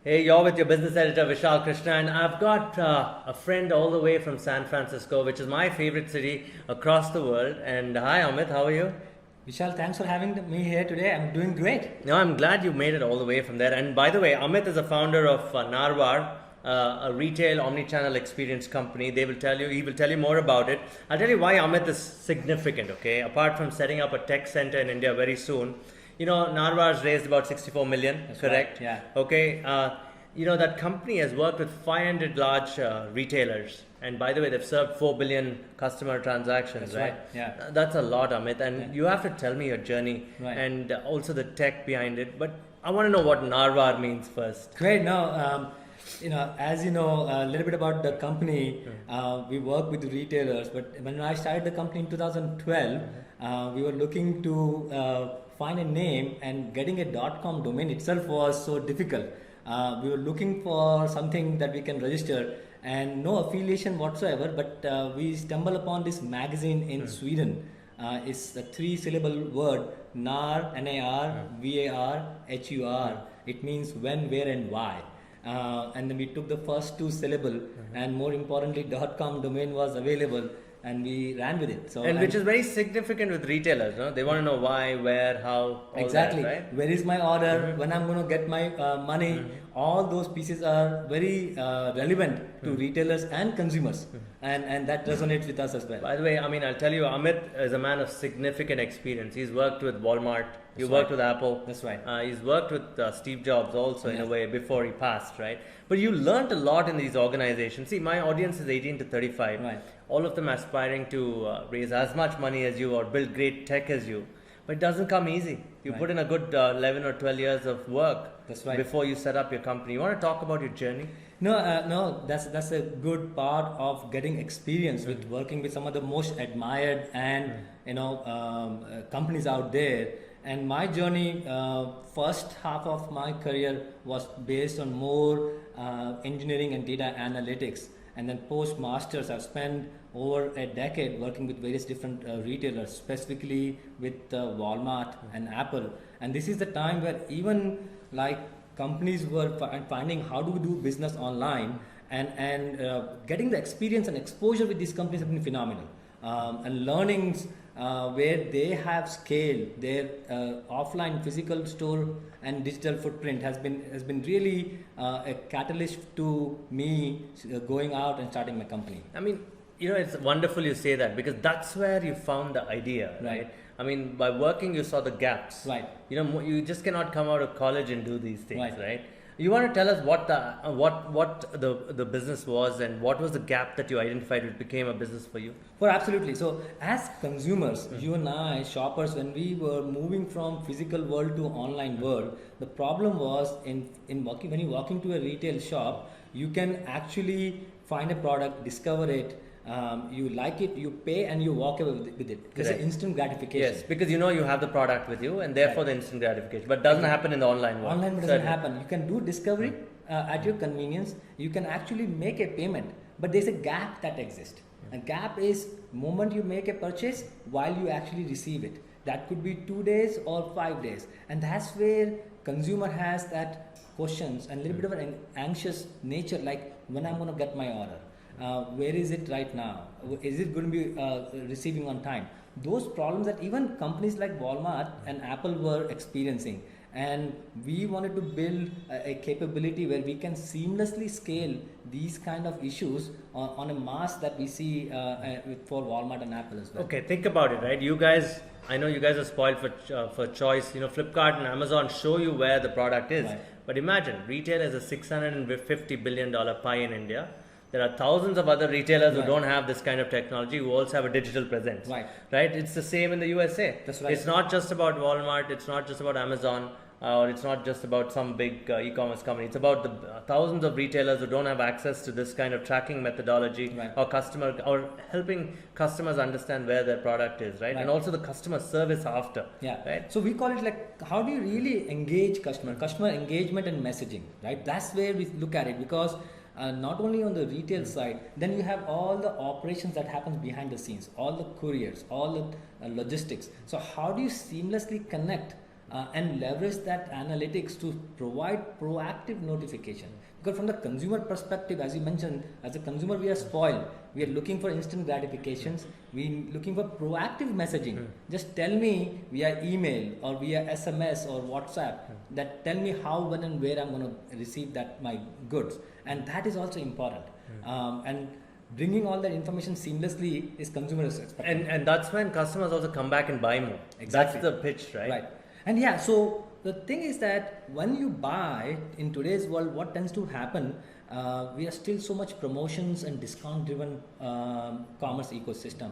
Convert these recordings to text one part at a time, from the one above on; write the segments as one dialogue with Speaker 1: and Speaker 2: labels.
Speaker 1: Hey, you're with your business editor Vishal, Krishna, and I've got a friend all the way from San Francisco, which is my favorite city across the world. And hi, Amit, how are you?
Speaker 2: Vishal, thanks for having me here today. I'm doing great.
Speaker 1: No, I'm glad you made it all the way from there. And by the way, Amit is a founder of NarVar, a retail omni-channel experience company. He will tell you more about it. I'll tell you why Amit is significant. Okay, apart from setting up a tech center in India very soon, NarVar's raised about 64 million.
Speaker 2: That's
Speaker 1: Correct?
Speaker 2: right, yeah.
Speaker 1: Okay. That company has worked with 500 large retailers, and by the way, they've served 4 billion customer transactions.
Speaker 2: That's right, yeah.
Speaker 1: That's a lot, Amit, and
Speaker 2: Yeah.
Speaker 1: you have to tell me your journey
Speaker 2: Right.
Speaker 1: and also the tech behind it. But I want to know what Narvar means first.
Speaker 2: Great. Now, as you know, a little bit about the company. We work with retailers, but when I started the company in 2012, we were looking to find a name, and getting a .com domain itself was so difficult. We were looking for something that we can register, and no affiliation whatsoever, but we stumbled upon this magazine in Sweden. It's a three-syllable word, NAR, N-A-R, V-A-R, H-U-R. It means when, where, and why. And then we took the first two syllable, and more importantly, .com domain was available, and we ran with it.
Speaker 1: And which is very significant with retailers, no? They want to know why, where, how, all
Speaker 2: exactly.
Speaker 1: that, right?
Speaker 2: Where is my order? When I'm going to get my money? All those pieces are very relevant to retailers and consumers, and that resonates with us as well.
Speaker 1: By the way, I'll tell you, Amit is a man of significant experience. He's worked with Walmart. You
Speaker 2: That's
Speaker 1: worked
Speaker 2: right.
Speaker 1: with Apple.
Speaker 2: That's right.
Speaker 1: He's worked with Steve Jobs also in a
Speaker 2: Yes.
Speaker 1: way before he passed, right? But you learned a lot in these organizations. See, my audience is 18 to 35.
Speaker 2: Right.
Speaker 1: All of them aspiring to raise as much money as you or build great tech as you. But it doesn't come easy. You
Speaker 2: Right.
Speaker 1: put in a good 11 or 12 years of work
Speaker 2: That's right.
Speaker 1: before you set up your company. You want to talk about your journey?
Speaker 2: No. That's a good part of getting experience with working with some of the most admired and companies out there. And my journey, first half of my career was based on more engineering and data analytics. And then post masters, I've spent over a decade working with various different retailers, specifically with Walmart and Apple. And this is the time where even like companies were finding how do we do business online, and getting the experience and exposure with these companies have been phenomenal. And learnings where they have scaled their offline physical store and digital footprint has been really a catalyst to me going out and starting my company.
Speaker 1: It's wonderful you say that, because that's where you found the idea, right? By working, you saw the gaps.
Speaker 2: Right.
Speaker 1: You just cannot come out of college and do these things,
Speaker 2: Right.
Speaker 1: right? You want to tell us what the business was, and what was the gap that you identified which became a business for you?
Speaker 2: Well, absolutely. So, as consumers, you and I, shoppers, when we were moving from physical world to online world, the problem was when you walk into a retail shop, you can actually find a product, discover it. You like it, you pay, and you walk away with it. There's an
Speaker 1: Correct.
Speaker 2: instant gratification.
Speaker 1: Yes, because you have the product with you, and therefore the instant gratification. But it doesn't happen in the online world.
Speaker 2: Online doesn't
Speaker 1: Certainly.
Speaker 2: happen. You can do discovery at your convenience. You can actually make a payment, but there's a gap that exists. A gap is moment you make a purchase while you actually receive it. That could be 2 days or 5 days, and that's where consumer has that questions and a little bit of an anxious nature, like when I'm going to get my order. Where is it right now? Is it going to be receiving on time? Those problems that even companies like Walmart and Apple were experiencing. And we wanted to build a capability where we can seamlessly scale these kind of issues on a mass that we see for Walmart and Apple as well.
Speaker 1: Okay, think about it, right? I know you guys are spoiled for choice. Flipkart and Amazon show you where the product is.
Speaker 2: Right.
Speaker 1: But imagine, retail is a $650 billion pie in India. There are thousands of other retailers who
Speaker 2: Right.
Speaker 1: don't have this kind of technology, who also have a digital presence.
Speaker 2: Right.
Speaker 1: Right? It's the same in the USA.
Speaker 2: That's right.
Speaker 1: It's not just about Walmart. It's not just about Amazon. Or it's not just about some big e-commerce company. It's about the thousands of retailers who don't have access to this kind of tracking methodology,
Speaker 2: Right.
Speaker 1: or helping customers understand where their product is, right?
Speaker 2: Right.
Speaker 1: And also the customer service after.
Speaker 2: Yeah.
Speaker 1: Right.
Speaker 2: So we call it like, how do you really engage customer engagement and messaging, right? That's where we look at it, because not only on the retail side, then you have all the operations that happens behind the scenes, all the couriers, all the logistics. So how do you seamlessly connect and leverage that analytics to provide proactive notification. Because from the consumer perspective, as you mentioned, as a consumer we are spoiled. We are looking for instant gratifications. We are looking for proactive messaging. Just tell me via email or via SMS or WhatsApp that tell me how, when and where I'm going to receive that my goods. And that is also important. And bringing all that information seamlessly is consumers expecting.
Speaker 1: And that's when customers also come back and buy more.
Speaker 2: Exactly.
Speaker 1: That's the pitch, right?
Speaker 2: Right. And yeah, so the thing is that when you buy in today's world, what tends to happen, we are still so much promotions and discount driven commerce ecosystem.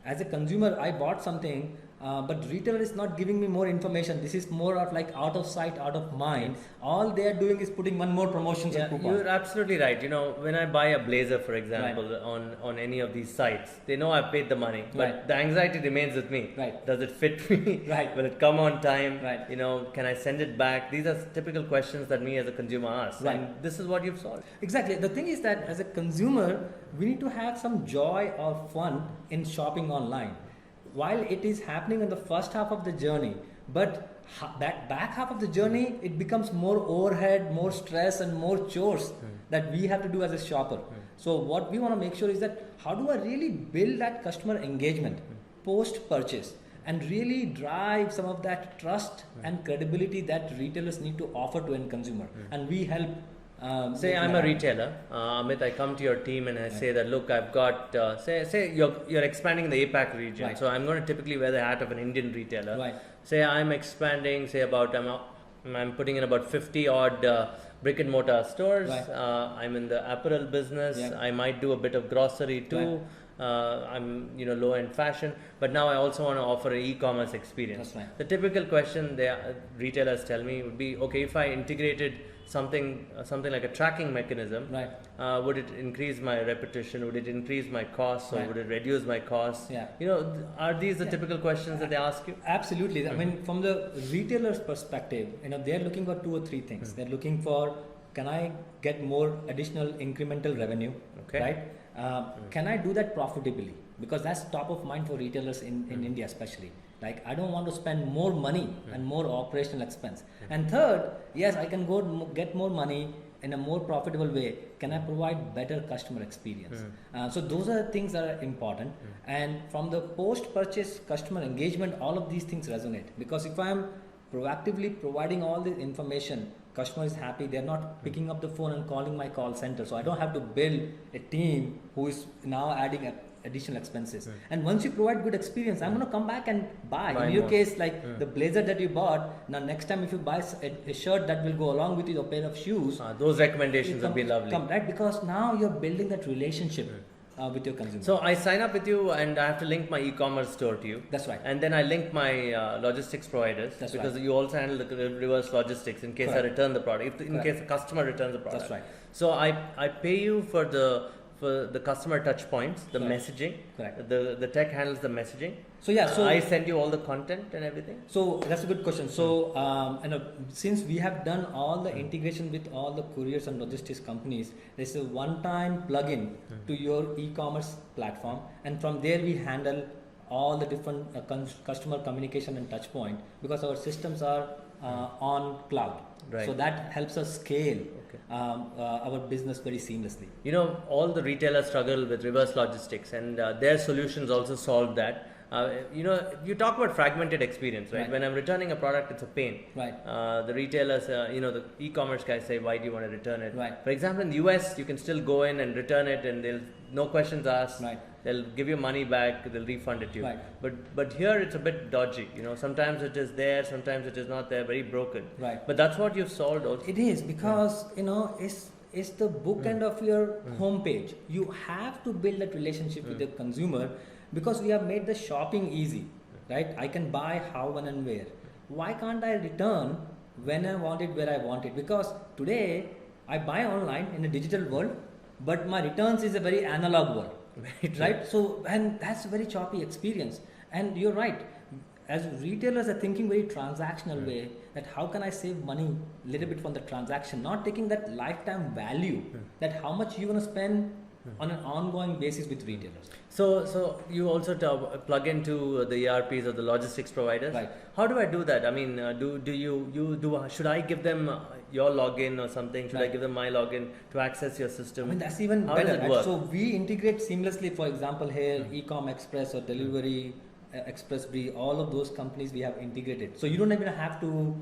Speaker 2: As a consumer, I bought something, but retailer is not giving me more information. This is more of like out of sight, out of mind. All they are doing is putting one more promotions and coupon.
Speaker 1: You're absolutely right. You know, when I buy a blazer, for example, on any of these sites, they know I've paid the money, but the anxiety remains with me.
Speaker 2: Right.
Speaker 1: Does it fit me?
Speaker 2: Right.
Speaker 1: Will it come on time?
Speaker 2: Right.
Speaker 1: You know, can I send it back? These are typical questions that me as a consumer ask.
Speaker 2: Right.
Speaker 1: And this is what you've solved.
Speaker 2: Exactly. The thing is that as a consumer, we need to have some joy or fun in shopping online. While it is happening in the first half of the journey, but that back half of the journey, it becomes more overhead, more stress and more chores that we have to do as a shopper. So what we want to make sure is that how do I really build that customer engagement post purchase and really drive some of that trust and credibility that retailers need to offer to end consumer. And we help.
Speaker 1: Say I'm a retailer, Amit. I come to your team and I say that look, I've got say you're expanding the APAC region, so I'm going to typically wear the hat of an Indian retailer.
Speaker 2: Right.
Speaker 1: Say I'm expanding, say about I'm putting in about 50 odd brick and mortar stores.
Speaker 2: Right.
Speaker 1: I'm in the apparel business.
Speaker 2: Yeah.
Speaker 1: I might do a bit of grocery too. I'm low end fashion, but now I also want to offer an e-commerce experience.
Speaker 2: That's right.
Speaker 1: The typical question retailers tell me would be, okay, if I integrated something like a tracking mechanism,
Speaker 2: Right.
Speaker 1: Would it increase my repetition? Would it increase my costs, or
Speaker 2: Right.
Speaker 1: would it reduce my costs?
Speaker 2: Yeah.
Speaker 1: Are these the typical questions that they ask you?
Speaker 2: Absolutely. I mean, from the retailer's perspective, they're looking for 2 or 3 things. They're looking for, can I get more additional incremental revenue?
Speaker 1: Okay.
Speaker 2: Right? Can I do that profitably? Because that's top of mind for retailers in India especially. Like, I don't want to spend more money and more operational expense. And third, yes, I can go get more money in a more profitable way. Can I provide better customer experience? So those are the things that are important. And from the post-purchase customer engagement, all of these things resonate. Because if I'm proactively providing all the information, customer is happy, they're not picking up the phone and calling my call center. So I don't have to build a team who is now adding additional expenses. And once you provide good experience, I'm going to come back and buy. In your
Speaker 1: more.
Speaker 2: case, like the blazer that you bought, now next time if you buy a shirt that will go along with your pair of shoes,
Speaker 1: Those recommendations would be lovely.
Speaker 2: right? Because now you're building that relationship with your consumer.
Speaker 1: So I sign up with you and I have to link my e-commerce store to you.
Speaker 2: That's right.
Speaker 1: And then I link my logistics providers,
Speaker 2: That's
Speaker 1: because
Speaker 2: right.
Speaker 1: you also handle the reverse logistics in case I return the product, in case the customer returns the product.
Speaker 2: That's right.
Speaker 1: So I pay you for the customer touch points, the messaging.
Speaker 2: Correct.
Speaker 1: The tech handles the messaging.
Speaker 2: So yeah, so
Speaker 1: I send you all the content and everything.
Speaker 2: So that's a good question. So since we have done all the integration with all the couriers and logistics companies, there's a one-time plugin to your e-commerce platform, and from there we handle all the different customer communication and touch point, because our systems are on cloud.
Speaker 1: Right.
Speaker 2: So that helps us scale our business very seamlessly.
Speaker 1: All the retailers struggle with reverse logistics, and their solutions also solve that. You talk about fragmented experience, right? When I'm returning a product, it's a pain.
Speaker 2: Right.
Speaker 1: The retailers, the e-commerce guys say, why do you want to return it?
Speaker 2: Right.
Speaker 1: For example, in the US, you can still go in and return it, and they'll no questions asked.
Speaker 2: Right.
Speaker 1: They'll give you money back. They'll refund it to you.
Speaker 2: Right.
Speaker 1: But here it's a bit dodgy. Sometimes it is there, sometimes it is not there. Very broken.
Speaker 2: Right.
Speaker 1: But that's what you've solved also.
Speaker 2: It is, because it's the bookend of your homepage. You have to build that relationship with the consumer, because we have made the shopping easy, right? I can buy how, when and where. Why can't I return when I want it, where I want it? Because today I buy online in a digital world, but my returns is a very analog world, right? So, and that's a very choppy experience. And you're right, as retailers are thinking very transactional way, that how can I save money a little bit from the transaction, not taking that lifetime value, that how much you want to spend on an ongoing basis with retailers.
Speaker 1: So you also plug into the ERPs or the logistics providers.
Speaker 2: Right.
Speaker 1: How do I do that? I mean, should I give them your login or something? Should I give them my login to access your system?
Speaker 2: I mean, that's even
Speaker 1: How
Speaker 2: better.
Speaker 1: does it
Speaker 2: Right?
Speaker 1: work?
Speaker 2: So we integrate seamlessly. For example, here Ecom Express or Delivery Express Brie, all of those companies we have integrated. So you don't even have to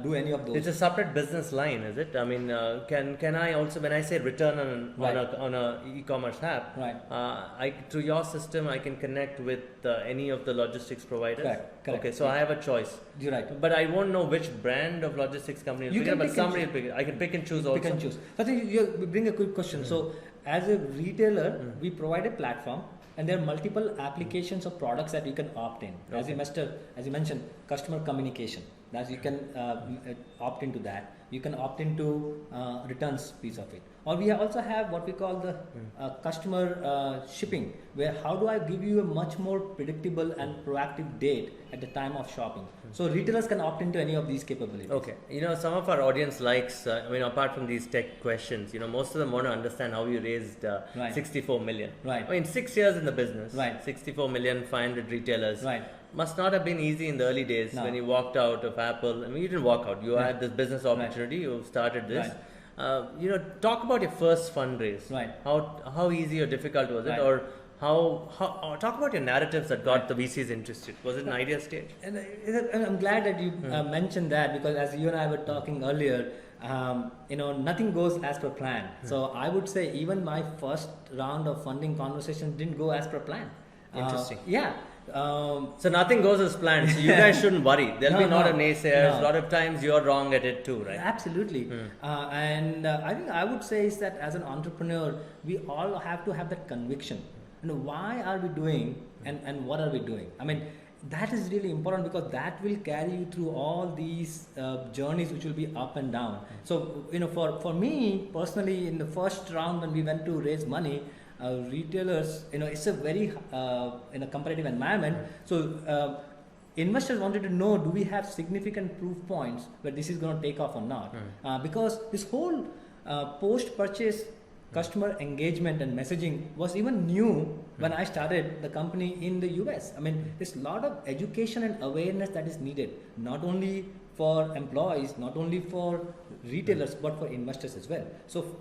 Speaker 2: do any of those.
Speaker 1: It's a separate business line, is it? I mean, can I also, when I say return on a e-commerce app,
Speaker 2: Right.
Speaker 1: through your system I can connect with any of the logistics providers?
Speaker 2: Correct.
Speaker 1: Okay, so I have a choice.
Speaker 2: You're right.
Speaker 1: But I won't know which brand of logistics company will
Speaker 2: You
Speaker 1: pick it
Speaker 2: can
Speaker 1: up, but
Speaker 2: pick and
Speaker 1: somebody will pick it. I can pick and choose also.
Speaker 2: Pick and choose. So I think you bring a good question. So as a retailer, we provide a platform, and there are multiple applications of products that you can opt in. As you mentioned, customer communication. That you can opt into that. You can opt into returns piece of it. Or we also have what we call the customer shipping, where how do I give you a much more predictable and proactive date at the time of shopping. So retailers can opt into any of these capabilities.
Speaker 1: Okay, some of our audience likes, apart from these tech questions, most of them want to understand how you raised 64 million.
Speaker 2: Right.
Speaker 1: I mean, 6 years in the business,
Speaker 2: Right.
Speaker 1: 64 million, 500 retailers.
Speaker 2: Right.
Speaker 1: Must not have been easy in the early days when you walked out of Apple. I mean, you didn't walk out. You had this business opportunity. You started this.
Speaker 2: Right.
Speaker 1: Talk about your first fundraise.
Speaker 2: Right.
Speaker 1: How easy or difficult was it, or how talk about your narratives that got the VCs interested. Was it an idea stage?
Speaker 2: And I'm glad that you mentioned that, because as you and I were talking earlier, nothing goes as per plan. So I would say even my first round of funding conversation didn't go as per plan.
Speaker 1: Interesting.
Speaker 2: So
Speaker 1: nothing goes as planned. So you guys shouldn't worry. There'll be not a naysayers.
Speaker 2: No.
Speaker 1: A lot of times you're wrong at it too, right?
Speaker 2: Absolutely. And I think I would say is that as an entrepreneur, we all have to have that conviction. Why are we doing and what are we doing? I mean, that is really important, because that will carry you through all these journeys, which will be up and down. So, for me personally, in the first round when we went to raise money, retailers, it's a very in a competitive environment. So investors wanted to know, do we have significant proof points where this is going to take off or not? Because this whole post-purchase customer engagement and messaging was even new when I started the company in the US. I mean, there's a lot of education and awareness that is needed, not only for employees, not only for retailers, but for investors as well. So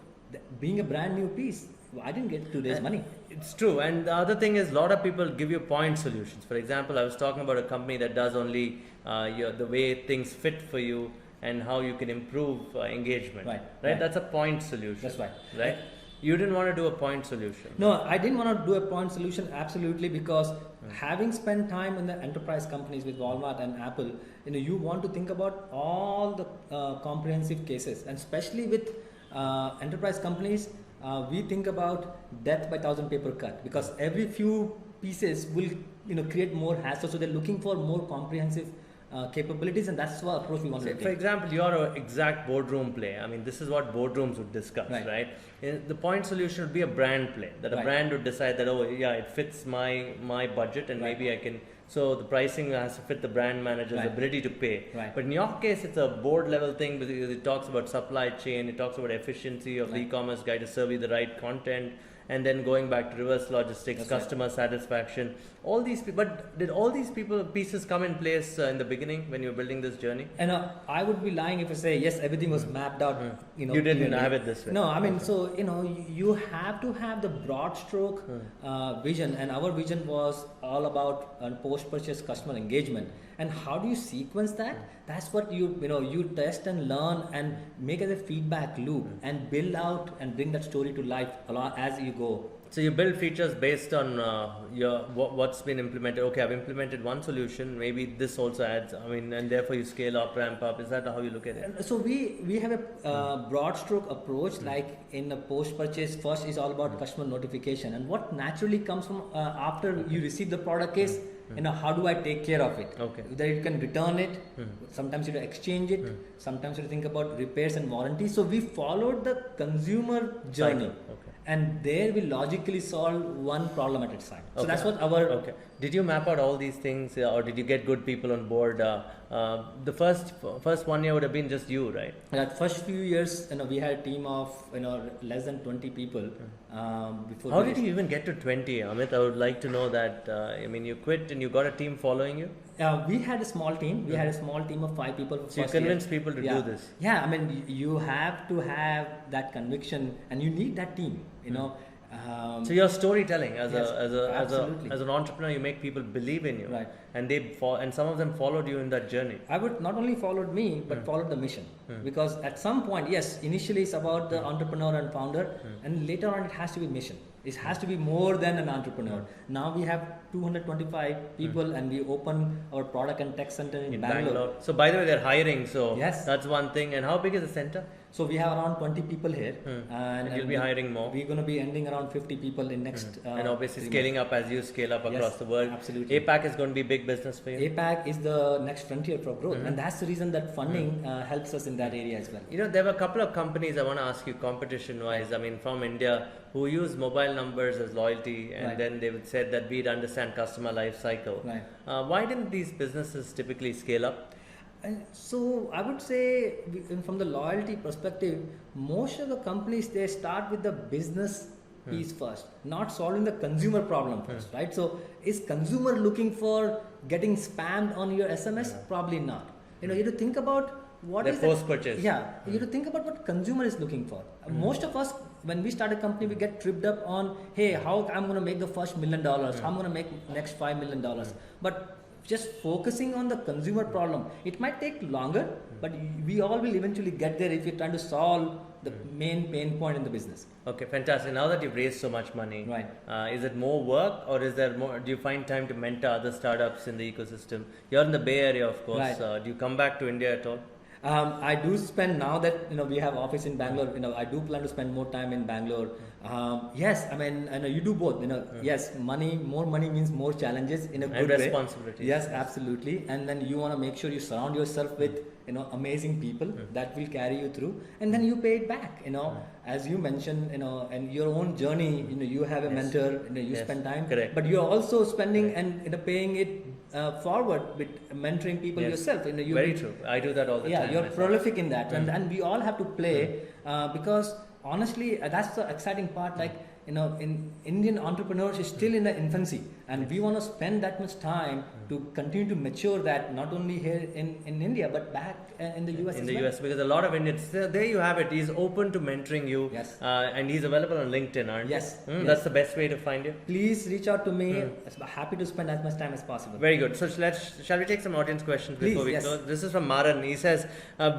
Speaker 2: being a brand new piece, I didn't get to raise money.
Speaker 1: It's true. And the other thing is, a lot of people give you point solutions. For example, I was talking about a company that does only the way things fit for you and how you can improve engagement. Right? That's a point solution.
Speaker 2: That's right.
Speaker 1: Right? You didn't want to do a point solution.
Speaker 2: No, I didn't want to do a point solution, absolutely, because having spent time in the enterprise companies with Walmart and Apple, you want to think about all the comprehensive cases, and especially with enterprise companies, we think about death by 1,000 paper cut, because every few pieces will create more hassle. So they're looking for more comprehensive capabilities, and that's what approach we want to take.
Speaker 1: For example, you're an exact boardroom play. I mean, this is what boardrooms would discuss, right? The point solution would be a brand play, that a brand would decide that, it fits my budget, and maybe I can. So the pricing has to fit the brand manager's ability to pay. But in your case, it's a board level thing, because it talks about supply chain, it talks about efficiency of the e-commerce guy to serve you the right content, and then going back to reverse logistics, customer satisfaction, all these people. But did all these pieces come in place in the beginning when you were building this journey?
Speaker 2: And I would be lying if I say yes, everything was mapped out.
Speaker 1: You didn't have it this way.
Speaker 2: No, I mean, so you have to have the broad stroke vision, and our vision was all about post-purchase customer engagement. And how do you sequence that? That's what you test and learn and make as a feedback loop and build out and bring that story to life as you go.
Speaker 1: So you build features based on what's been implemented. Okay, I've implemented one solution. Maybe this also adds. I mean, and therefore you scale up, ramp up. Is that how you look at it?
Speaker 2: So we have a broad stroke approach. Like in a post purchase, first is all about customer notification, and what naturally comes from after you receive the product is. How do I take care of it?
Speaker 1: Okay.
Speaker 2: Whether you can return it, sometimes you exchange it, sometimes you think about repairs and warranties. So we followed the consumer journey.
Speaker 1: Okay.
Speaker 2: and there we logically solve one problem at a time. So
Speaker 1: Okay.
Speaker 2: that's what our
Speaker 1: Okay. Did you map out all these things, or did you get good people on board? The first 1 year would have been just you, right?
Speaker 2: that first few years, we had a team of less than 20 people. Before
Speaker 1: How
Speaker 2: we
Speaker 1: did you even get to 20, Amit? I would like to know that. I mean, you quit and you got a team following you.
Speaker 2: We had a small team. We had a small team of 5 people. For
Speaker 1: So you
Speaker 2: first year.
Speaker 1: convinced people to
Speaker 2: Yeah.
Speaker 1: do this.
Speaker 2: Yeah, I mean, you have to have that conviction, and you need that team.
Speaker 1: So you're storytelling as
Speaker 2: Yes, absolutely.
Speaker 1: as an entrepreneur. You make people believe in you,
Speaker 2: Right.
Speaker 1: And and some of them followed you in that journey.
Speaker 2: I would not only followed me, but followed the mission. Because at some point, yes, initially it's about the entrepreneur and founder, and later on it has to be mission. It has to be more than an entrepreneur. Now we have 225 people, and we open our product and tech center in Bangalore.
Speaker 1: So by the way, they're hiring. So
Speaker 2: Yes.
Speaker 1: that's one thing. And how big is the center?
Speaker 2: So we have around 20 people here,
Speaker 1: And you'll be hiring more.
Speaker 2: We're going to be ending around 50 people in next.
Speaker 1: And obviously
Speaker 2: 3
Speaker 1: scaling up as you scale up across
Speaker 2: Yes,
Speaker 1: the world.
Speaker 2: absolutely.
Speaker 1: APAC is going to be big business for you.
Speaker 2: APAC is the next frontier for growth, and that's the reason that funding helps us in that area as well.
Speaker 1: You know, there were a couple of companies I want to ask you competition wise, I mean, from India, who use mobile numbers as loyalty, and
Speaker 2: Right.
Speaker 1: then they would say that we'd understand customer life cycle.
Speaker 2: Right.
Speaker 1: Why didn't these businesses typically scale up?
Speaker 2: And so I would say, from the loyalty perspective, most of the companies, they start with the business piece first, not solving the consumer problem first, right? So is consumer looking for getting spammed on your SMS? Probably not. You have to think about what
Speaker 1: Their
Speaker 2: is
Speaker 1: post-purchase.
Speaker 2: Yeah, you have to think about what consumer is looking for. Most of us, when we start a company, we get tripped up on, hey, how I'm going to make the first $1 million, how I'm going to make next $5 million. But just focusing on the consumer problem, it might take longer, but we all will eventually get there if you're trying to solve the main pain point in the business.
Speaker 1: Okay, fantastic. Now that you've raised so much money,
Speaker 2: Right.
Speaker 1: Is it more work, or is there more? Do you find time to mentor other startups in the ecosystem? You're in the Bay Area, of course.
Speaker 2: Right.
Speaker 1: Do you come back to India at all?
Speaker 2: I do spend, now that we have office in Bangalore, I do plan to spend more time in Bangalore. Yes, I mean, you do both. Yes, more money means more challenges in a good
Speaker 1: And
Speaker 2: way.
Speaker 1: responsibilities.
Speaker 2: Yes, absolutely. And then you want to make sure you surround yourself with amazing people that will carry you through, and then you pay it back. As you mentioned, and your own journey. You have a mentor. You
Speaker 1: Yes.
Speaker 2: spend time,
Speaker 1: Correct.
Speaker 2: but you're also spending and paying it forward with mentoring people
Speaker 1: Yes.
Speaker 2: yourself.
Speaker 1: Very true. I do that all the time.
Speaker 2: You're
Speaker 1: myself.
Speaker 2: prolific in that, and we all have to play because honestly, that's the exciting part. Like in Indian entrepreneurs is still in the infancy, and we want to spend that much time to continue to mature that, not only here in India but back in the US.
Speaker 1: In
Speaker 2: as
Speaker 1: the
Speaker 2: well.
Speaker 1: US, because a lot of Indians, there you have it. He's open to mentoring you.
Speaker 2: Yes.
Speaker 1: And he's available on LinkedIn, aren't you?
Speaker 2: Yes. Yes.
Speaker 1: That's the best way to find you.
Speaker 2: Please reach out to me. I'm happy to spend as much time as possible.
Speaker 1: Very good. So shall we take some audience questions before
Speaker 2: Please,
Speaker 1: we
Speaker 2: yes.
Speaker 1: close? This is from Maran. He says,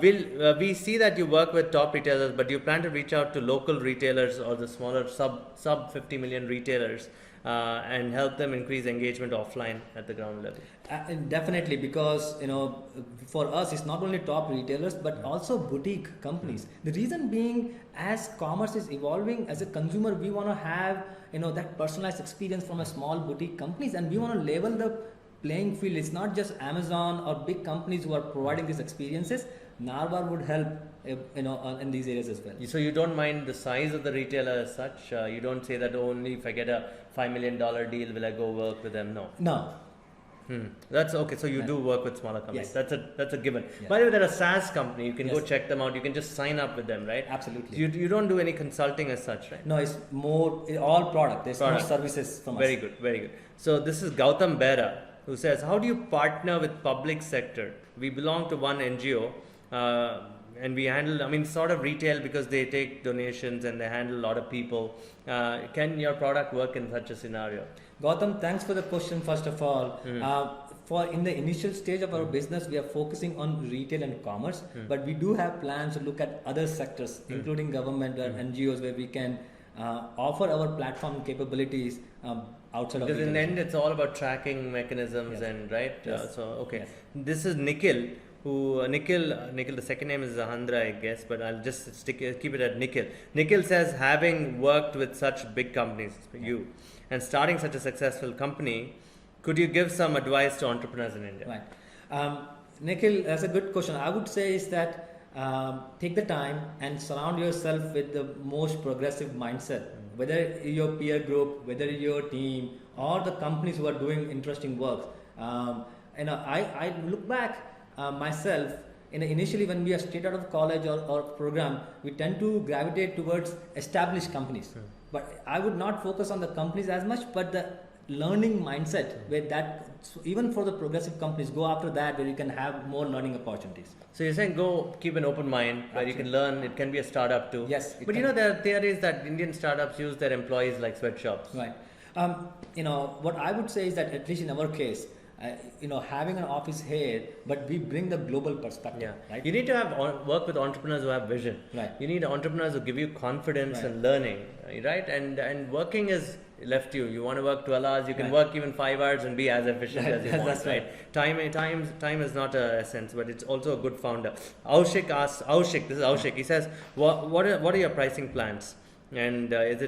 Speaker 1: we see that you work with top retailers, but do you plan to reach out to local retailers or the smaller sub 50 million retailers and help them increase engagement offline at the ground level?
Speaker 2: Definitely, because for us it's not only top retailers but also boutique companies. The reason being, as commerce is evolving, as a consumer we want to have that personalized experience from a small boutique companies, and we want to level the playing field. It's not just Amazon or big companies who are providing these experiences. NarVar would help in these areas as well.
Speaker 1: So you don't mind the size of the retailer as such? You don't say that only if I get a $5 million deal will I go work with them? No.
Speaker 2: No.
Speaker 1: That's okay. So you do work with smaller companies.
Speaker 2: Yes.
Speaker 1: That's a given.
Speaker 2: Yes.
Speaker 1: By the way, they're a SaaS company. You can go
Speaker 2: Yes.
Speaker 1: check them out. You can just sign up with them, right?
Speaker 2: Absolutely.
Speaker 1: You don't do any consulting as such, right?
Speaker 2: No, it's more all product. There's
Speaker 1: Product.
Speaker 2: no services from
Speaker 1: Very
Speaker 2: us.
Speaker 1: good, very good. So this is Gautam Bera who says, how do you partner with public sector? We belong to one NGO and we handle, sort of retail because they take donations and they handle a lot of people. Can your product work in such a scenario?
Speaker 2: Gautam, thanks for the question first of all. For in the initial stage of our business, we are focusing on retail and commerce, but we do have plans to look at other sectors, including government or NGOs, where we can offer our platform capabilities outside of
Speaker 1: Because in
Speaker 2: retail.
Speaker 1: the end, it's all about tracking mechanisms
Speaker 2: Yes.
Speaker 1: and right.
Speaker 2: Yes.
Speaker 1: So okay,
Speaker 2: Yes.
Speaker 1: this is Nikhil. Who Nikhil? The second name is Zahandra, I guess, but I'll just keep it at Nikhil. Nikhil says, having worked with such big companies, you, and starting such a successful company, could you give some advice to entrepreneurs in India?
Speaker 2: Right. Nikhil, that's a good question. I would say is that take the time and surround yourself with the most progressive mindset whether your peer group, whether your team, or the companies who are doing interesting work. I look back myself. Initially, when we are straight out of college or program, we tend to gravitate towards established companies. But I would not focus on the companies as much, but the learning mindset, where that, even for the progressive companies, go after that, where you can have more learning opportunities.
Speaker 1: So you're saying go keep an open mind where you can learn. It can be a startup too.
Speaker 2: Yes.
Speaker 1: But there are theories that Indian startups use their employees like sweatshops.
Speaker 2: Right. What I would say is that, at least in our case, having an office here, but we bring the global perspective.
Speaker 1: Yeah.
Speaker 2: Right.
Speaker 1: You need to work with entrepreneurs who have vision.
Speaker 2: Right.
Speaker 1: You need entrepreneurs who give you confidence
Speaker 2: Right.
Speaker 1: and learning. Right. And working is left to you. You want to work 12 hours. You can work even 5 hours and be as efficient as you want.
Speaker 2: That's right.
Speaker 1: Time is not a essence, but it's also a good founder. Aushik. This is Aushik. He says, what are your pricing plans? And is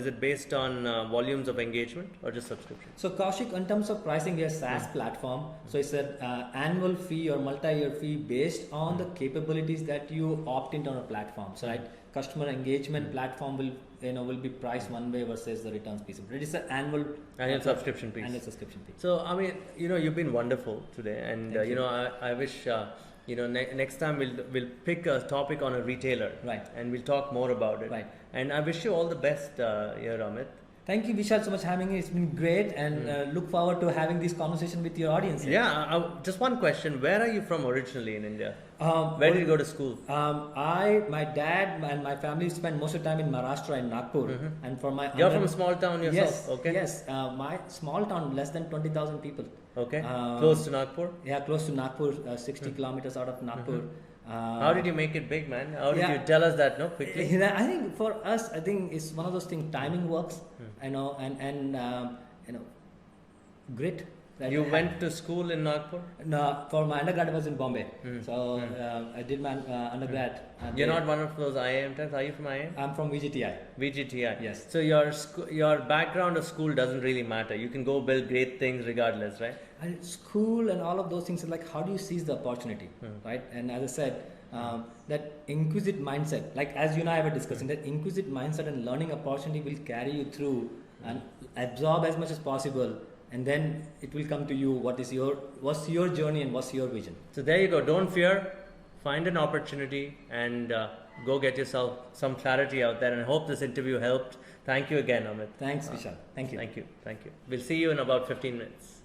Speaker 1: it based on volumes of engagement or just subscription?
Speaker 2: So Kaushik, in terms of pricing, we are SaaS platform. So it's an annual fee or multi-year fee based on the capabilities that you opt into on a platform. So customer engagement platform will be priced one way versus the returns piece. But it is an annual
Speaker 1: subscription piece.
Speaker 2: Annual subscription fee.
Speaker 1: So I mean, you've been wonderful today, and I wish. Next time we'll pick a topic on a retailer,
Speaker 2: right?
Speaker 1: And we'll talk more about it,
Speaker 2: right?
Speaker 1: And I wish you all the best here, Amit.
Speaker 2: Thank you, Vishal, so much for having me. It's been great, and look forward to having this conversation with your audience here.
Speaker 1: Yeah, just one question: where are you from originally in India? Where did you go to school?
Speaker 2: My dad and my family spent most of the time in Maharashtra and Nagpur, and for my
Speaker 1: you're from a small town yourself,
Speaker 2: yes,
Speaker 1: okay?
Speaker 2: Yes, my small town, less than 20,000 people.
Speaker 1: Okay, close to Nagpur.
Speaker 2: Yeah, close to Nagpur, 60 kilometers out of Nagpur.
Speaker 1: How did you make it big, man? How did you tell us that? No, quickly.
Speaker 2: I think for us, I think it's one of those things. Timing works, and grit.
Speaker 1: You went to school in Nagpur?
Speaker 2: No, for my undergrad I was in Bombay. So I did my undergrad.
Speaker 1: You're not one of those IIM types. Are you from IIM?
Speaker 2: I'm from VGTI.
Speaker 1: VGTI.
Speaker 2: Yes.
Speaker 1: So your background of school doesn't really matter. You can go build great things regardless, right?
Speaker 2: And school and all of those things are like, how do you seize the opportunity, right? And as I said, that inquisitive mindset, like as you and I were discussing, that inquisitive mindset and learning opportunity will carry you through and absorb as much as possible, and then it will come to you. What's your journey and what's your vision?
Speaker 1: So there you go. Don't fear. Find an opportunity and go get yourself some clarity out there. And I hope this interview helped. Thank you again, Amit.
Speaker 2: Thanks, Vishal. Thank you.
Speaker 1: Thank you. We'll see you in about 15 minutes.